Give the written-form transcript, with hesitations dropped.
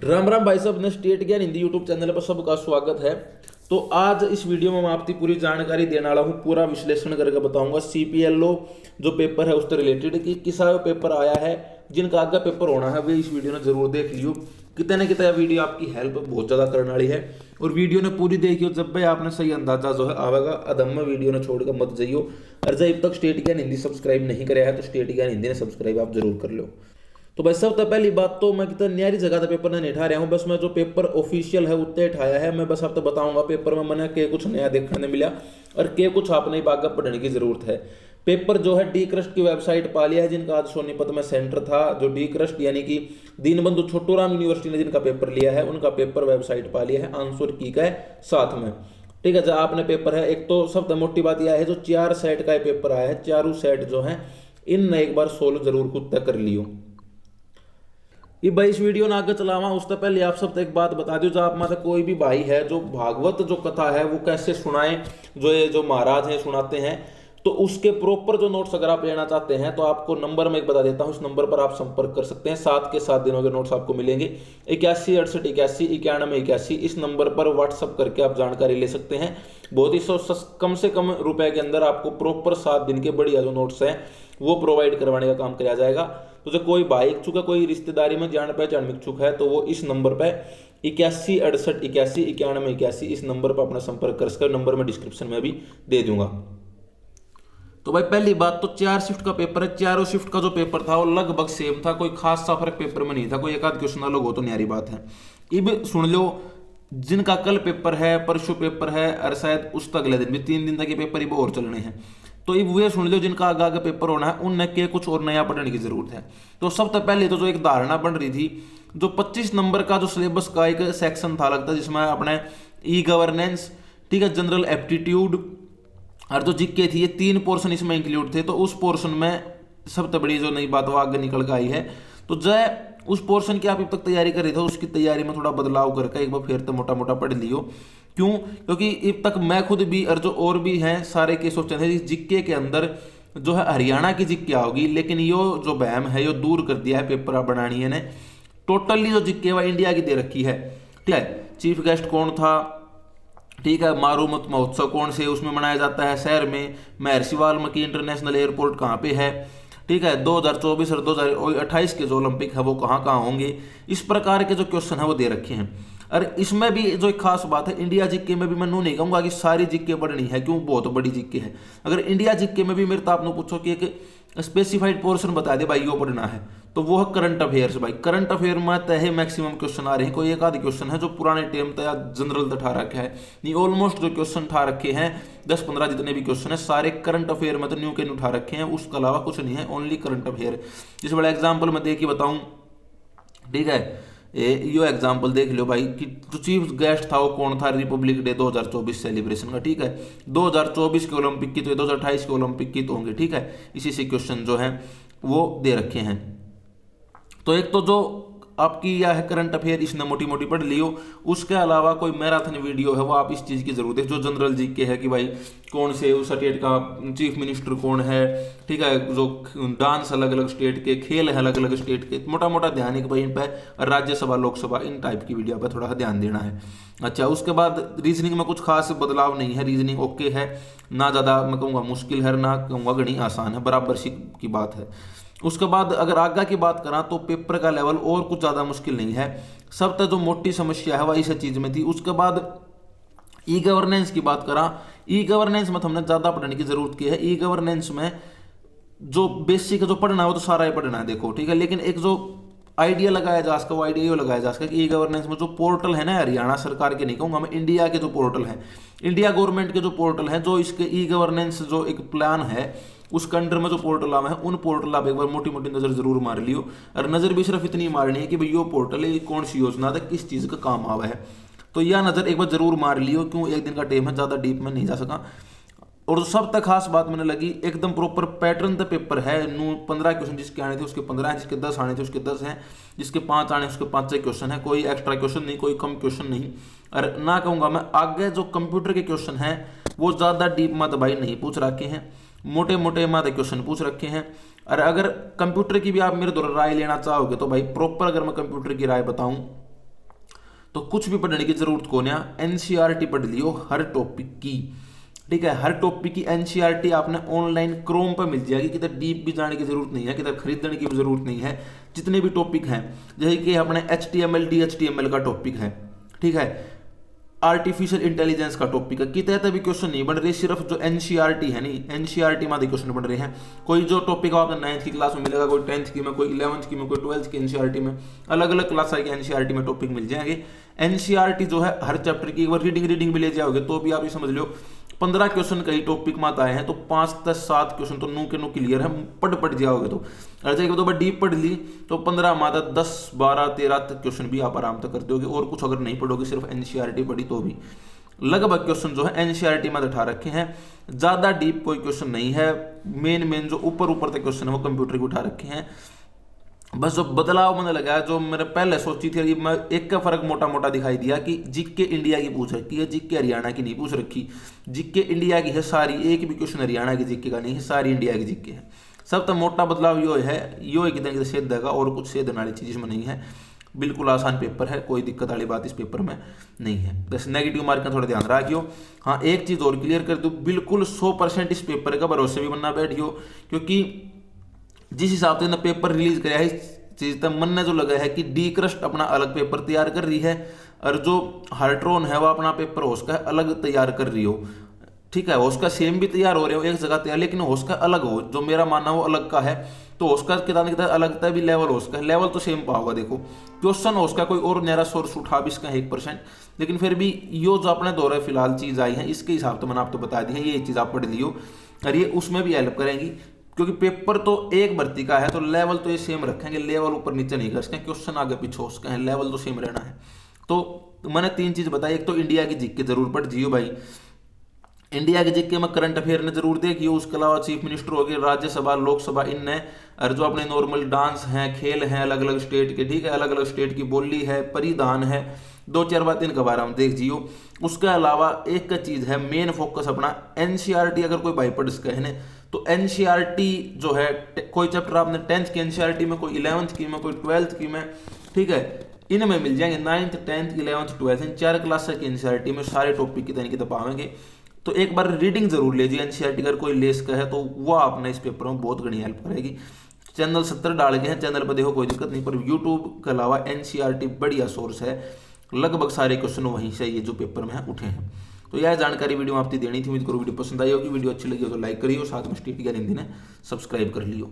राम राम भाई साहब, अपने स्टेट ज्ञान हिंदी यूट्यूब चैनल पर सबका स्वागत है। तो आज इस वीडियो में मैं आपकी पूरी जानकारी देने वाला हूँ, पूरा विश्लेषण करके बताऊंगा सीपीएलओ जो पेपर है उससे रिलेटेड कि किसा पेपर आया है, जिनका आगे पेपर होना है वे इस वीडियो में जरूर देख लियो। कितने न कितना वीडियो आपकी हेल्प बहुत ज़्यादा करने वाली है और वीडियो ने पूरी देखियो, जब भी आपने सही अंदाजा जो है आवेगा अदम में वीडियो ने छोड़कर मत जाइयो। और जब तक स्टेट ज्ञान हिंदी सब्सक्राइब नहीं कराया है तो स्टेट ज्ञान हिंदी ने सब्सक्राइब आप जरूर कर लो। तो भाई सबसे पहली बात तो मैं कितना न्यारी जगह का पेपर नहीं उठा रहा हूँ, बस मैं जो पेपर ऑफिशियल है उतने उठाया है। मैं बस आपको बताऊंगा पेपर में मैंने के कुछ नया देखने मिला और के कुछ आपने आगे पढ़ने की जरूरत है। पेपर जो है डी क्रस्ट की वेबसाइट पा लिया है, जिनका आज सोनीपत में सेंटर था। जो डी क्रस्ट यानी कि दीनबंधु छोटूराम यूनिवर्सिटी ने जिनका पेपर लिया है उनका पेपर वेबसाइट पा लिया है, आंसर की का है साथ में। ठीक है, जब आपने पेपर है, एक तो सबसे मोटी बात यह है जो 4 सेट का पेपर आया है, चारों सेट जो है इन एक बार सोल्व जरूर खुद तक कर लियो। ये भाई इस वीडियो ना आगे चलावा उससे पहले आप सब एक बात बता दो, जो आप में से कोई भी भाई है जो भागवत जो कथा है वो कैसे सुनाए, जो ये जो महाराज हैं सुनाते हैं, तो उसके प्रॉपर जो नोट्स अगर आप लेना चाहते हैं तो आपको नंबर मैं एक बता देता हूँ, इस नंबर पर आप संपर्क कर सकते हैं। 7 के 7 दिनों के नोट्स आपको मिलेंगे 81 68 81 91 81। इस नंबर पर व्हाट्सअप करके आप जानकारी ले सकते हैं। बहुत ही कम से कम रुपए के अंदर आपको प्रॉपर 7 दिन के बढ़िया जो नोट्स हैं वो प्रोवाइड करवाने का काम किया जाएगा। तो जो कोई भाई इच्छुक है, कोई रिश्तेदारी में जान पहचान में इच्छुक है, तो वो इस नंबर पर 81 68 81 91 81 इस नंबर पर अपना संपर्क कर सकते। नंबर में डिस्क्रिप्शन में भी दे दूंगा। तो भाई पहली बात तो 4 शिफ्ट का पेपर है, चारों शिफ्ट का जो पेपर था वो लगभग सेम था, कोई खास सा फर्क पेपर में नहीं था, कोई एक आध क्वेश्चन अलग हो तो न्यारी बात है। अब सुन लो, जिनका कल पेपर है, परसों पेपर है और शायद उस तक अगले दिन भी 3 दिन तक ये पेपर ही और चलने हैं, तो अब वे सुन लो जिनका आगे आगे पेपर होना है उनने के कुछ और नया पढ़ने की जरूरत है। तो सबसे पहले तो जो एक धारणा बन रही थी, जो 25 नंबर का जो सिलेबस का एक सेक्शन था लगता है जिसमें अपने ई गवर्नेंस, ठीक है, जनरल एप्टीट्यूड और जो जीके थी, ये 3 पोर्शन इसमें इंक्लूड थे। तो उस पोर्शन में सबसे बड़ी जो नई बात वो आगे निकल कर आई है। तो जय उस पोर्शन की आप अब तक तैयारी कर रहे थे, उसकी तैयारी में थोड़ा बदलाव करके एक बार फिर तो मोटा मोटा पढ़ लियो। क्यों? क्योंकि अब तक मैं खुद भी और जो और भी हैं सारे के सोचते थे जिक्के के अंदर जो है हरियाणा की जिक्के होगी, लेकिन यो जो बहम है यो दूर कर दिया है पेपर बनानी है ने। टोटली जो जिक्के वह इंडिया की दे रखी है। ठीक है, चीफ गेस्ट कौन था, ठीक है, मारूमत महोत्सव कौन से उसमें मनाया जाता है शहर में, महर्षि वाल्मीकि इंटरनेशनल एयरपोर्ट कहाँ पे है, ठीक है, 2024 और 2028 के जो ओलंपिक है वो कहाँ कहाँ होंगे, इस प्रकार के जो क्वेश्चन है वो दे रखे हैं। और इसमें भी जो एक खास बात है, इंडिया जीके में भी मैं नहीं कहूँगा कि सारी जीके पढ़नी है, क्यों, बहुत बड़ी जीके है। अगर इंडिया जीके में भी मेरे तो आपने पूछो कि एक स्पेसिफाइड पोर्शन बता दे भाई यो पढ़ना है, तो वो है करंट अफेयर्स। भाई करंट अफेयर में तय मैक्सिमम क्वेश्चन आ रहे हैं, कोई एक आध क्वेश्चन है जो पुराने टाइम तक या जनरल ठा रखा है, नहीं ऑलमोस्ट जो क्वेश्चन ठा रखे हैं 10-15 जितने भी क्वेश्चन है सारे करंट अफेयर में तो न्यू के न्यू उठा रखे हैं, उसके अलावा कुछ नहीं है, ओनली करंट अफेयर। जिस बड़ा एग्जाम्पल मैं दे के बताऊं, ठीक है, यो एग्जाम्पल देख लो भाई कि जो चीफ गेस्ट था वो कौन था रिपब्लिक डे 2024 सेलिब्रेशन का, ठीक है, 2024 के ओलंपिक की तो 2028 के ओलंपिक की तो होंगे, ठीक है, इसी से क्वेश्चन जो है वो दे रखे हैं। तो एक तो जो आपकी यह है करंट अफेयर इसने मोटी मोटी पढ़ लियो, उसके अलावा कोई मैराथन वीडियो है वो आप इस चीज़ की जरूरत है, जो जनरल जी के है कि भाई कौन से उस स्टेट का चीफ मिनिस्टर कौन है, ठीक है, जो डांस अलग अलग स्टेट के, खेल है अलग अलग स्टेट के, मोटा मोटा ध्यान है कि भाई इन पर राज्यसभा लोकसभा इन टाइप की वीडियो पर थोड़ा सा ध्यान देना है। अच्छा, उसके बाद रीजनिंग में कुछ खास बदलाव नहीं है, रीजनिंग ओके है, ना ज़्यादा मैं कहूँगा मुश्किल है, ना कहूँगा घनी आसान है, बराबर सी की बात है। उसके बाद अगर आगे की बात करा तो पेपर का लेवल और कुछ ज़्यादा मुश्किल नहीं है, सब तक जो मोटी समस्या है वह इस चीज़ में थी। उसके बाद ई गवर्नेंस की बात करा, ई गवर्नेंस में तो हमने ज़्यादा पढ़ने की जरूरत की है। ई गवर्नेंस में जो बेसिक जो पढ़ना है वो तो सारा ही पढ़ना है, देखो, ठीक है, लेकिन एक जो आइडिया लगाया जा सका वो आइडिया ये लगाया जा सका कि ई गवर्नेंस में जो पोर्टल है ना, हरियाणा सरकार के नहीं कहूँगा मैं, इंडिया के जो पोर्टल हैं, इंडिया गवर्नमेंट के जो पोर्टल हैं, जो इसके ई गवर्नेंस जो एक प्लान है उसके अंडर में जो पोर्टल आवे हैं उन पोर्टल आप एक बार मोटी मोटी नजर जरूर मार लियो। और नजर भी सिर्फ इतनी मारनी है कि भाई यो पोर्टल है, कौन सी योजना था, किस चीज़ का काम आवा है, तो यह नजर एक बार जरूर मार लियो। क्यों, एक दिन का टाइम है, ज़्यादा डीप में नहीं जा सका। और सब तक खास बात मैंने लगी, एकदम प्रॉपर पैटर्न द पेपर है, 15 क्वेश्चन जिसके आने थे उसके 15 हैं, जिसके 10 आने थे उसके 10 हैं, जिसके 5 आने उसके 5 क्वेश्चन है, कोई एक्स्ट्रा क्वेश्चन नहीं, कोई कम क्वेश्चन नहीं। और ना कहूँगा मैं आगे जो कंप्यूटर के क्वेश्चन हैं वो ज़्यादा डीप मत भाई नहीं पूछ रखे हैं, मोटे मोटे मादे क्वेश्चन पूछ रखे हैं। और अगर कंप्यूटर की भी आप मेरे द्वारा राय लेना चाहोगे तो भाई प्रॉपर अगर मैं कंप्यूटर की राय बताऊं तो कुछ भी पढ़ने की जरूरत को ना, एनसीईआरटी पढ़ लियो हर टॉपिक की, ठीक है। हर टॉपिक की एनसीईआरटी आपने ऑनलाइन क्रोम पर मिल जाएगी, किधर डीप भी जाने की जरूरत नहीं है, किधर खरीदने की भी जरूरत नहीं है। जितने भी टॉपिक हैं, जैसे कि अपने HTML DHTML का टॉपिक है, ठीक है, आर्टिफिशियल इंटेलिजेंस का टॉपिक है, कितने तभी क्वेश्चन नहीं बन रहे, सिर्फ जो एनसीईआरटी है नहीं, एनसीईआरटी में क्वेश्चन बन रहे हैं। कोई जो टॉपिक आपको 9th की क्लास में मिलेगा, कोई 10th की में, कोई 11th की में, कोई 12th की एनसीईआरटी में, अलग अलग क्लास की एनसीईआरटी में टॉपिक मिल जाएंगे। एनसीईआरटी जो है हर चैप्टर की एक बार रीडिंग भी ले जाओगे तो भी आप ये समझ लो 15 क्वेश्चन कई टॉपिक में आए हैं, तो 5 से 7 क्वेश्चन तो नू के नू क्लियर है, पढ़ जाओगे तो। अगर एक दो डीप पढ़ ली तो 15 माता 10 12 13 तक क्वेश्चन भी आप आराम से कर दोगे। और कुछ अगर नहीं पढ़ोगे, सिर्फ एनसीईआरटी पढ़ी तो भी लगभग क्वेश्चन जो है एनसीईआरटी में उठा रखे हैं। ज्यादा डीप कोई क्वेश्चन नहीं है, मेन जो ऊपर तक क्वेश्चन है वो कंप्यूटर के उठा रखे हैं। बस जो बदलाव मैंने लगाया, जो मैंने पहले सोची थी, मैं एक का फर्क मोटा मोटा दिखाई दिया कि जीके इंडिया की पूछ रखी है, जीके हरियाणा की नहीं पूछ रखी। जीके इंडिया की है सारी, एक भी क्वेश्चन हरियाणा की जीके का नहीं है, सारी इंडिया की जीके है। सब तो मोटा बदलाव यो है कि तरह से देगा, और कुछ सेध वाली चीज इसमें नहीं है। बिल्कुल आसान पेपर है, कोई दिक्कत वाली बात इस पेपर में नहीं है। बस नेगेटिव मार्क का थोड़ा ध्यान रखियो। हाँ, एक चीज और क्लियर कर दूं, बिल्कुल 100% इस पेपर का भरोसे भी बनना बैठियो, क्योंकि जिस हिसाब से पेपर रिलीज कराया है, इस चीज तक मन ने जो लगा है कि डी क्रस्ट अपना अलग पेपर तैयार कर रही है, और जो हार्ट्रॉन है वो अपना पेपर होस्का अलग तैयार कर रही हो, ठीक है। होस्का सेम भी तैयार हो रहे हो, एक जगह तैयार, लेकिन होस्का अलग हो, जो मेरा मानना वो अलग का है। तो होस्का कितना अलग था भी, लेवल होस्का लेवल तो सेम पाओगा। देखो क्वेश्चन होस्का कोई और नया सोर्स उठा भी इसका 1%, लेकिन फिर भी यो जो अपने दौरे फिलहाल चीज आई है, इसके हिसाब से मैंने आपको बता दी है, ये चीज आप पढ़ लियो, और ये उसमें भी हेल्प करेंगी। क्योंकि पेपर तो एक भर्ती का है, तो लेवल तो ये सेम रखेंगे, लेवल ऊपर नीचे नहीं कर सकते, क्वेश्चन आगे पीछे हो सकते हैं, लेवल तो सेम रहना है। तो मैंने 3 चीज बताई, एक तो इंडिया की जीके जरूर पढ़ जियो भाई, इंडिया के जीके में करंट अफेयर ने जरूर देखियो। उसके अलावा चीफ मिनिस्टर हो गए, राज्यसभा लोकसभा इनने, और जो अपने नॉर्मल डांस हैं, खेल हैं अलग अलग स्टेट के, ठीक है, अलग अलग स्टेट की बोली है, परिधान है, 2-4 बात इनके बारे में देख जियो। उसके अलावा एक का चीज है मेन फोकस अपना एनसीईआरटी, अगर कोई भाई पढ़ सके है तो एनसीईआरटी जो है, कोई चैप्टर आपने 10th की एनसीईआरटी में, कोई 11th की में, कोई 12th की में, ठीक है, इनमें मिल जाएंगे। 9th 10th 11th 12th इन 4 क्लास की एनसीईआरटी में सारे टॉपिक की तरीके पाएंगे। तो एक बार रीडिंग जरूर लीजिए एनसीईआरटी, अगर कोई लेस का है तो वो आपने इस पेपर में बहुत घनी हेल्प करेगी। चैनल 70 डाल गए हैं, चैनल पर देखो कोई दिक्कत नहीं, पर यूट्यूब के अलावा एनसीईआरटी बढ़िया सोर्स है, लगभग सारे क्वेश्चन वहीं से ये जो पेपर में उठे हैं। तो यह जानकारी वीडियो में आपकी देनी थी। उम्मीद करो वीडियो पसंद आई होगी। वीडियो अच्छी लगी हो तो लाइक करिए, और साथ में स्टेट ज्ञान हिंदी ने सब्सक्राइब कर लियो।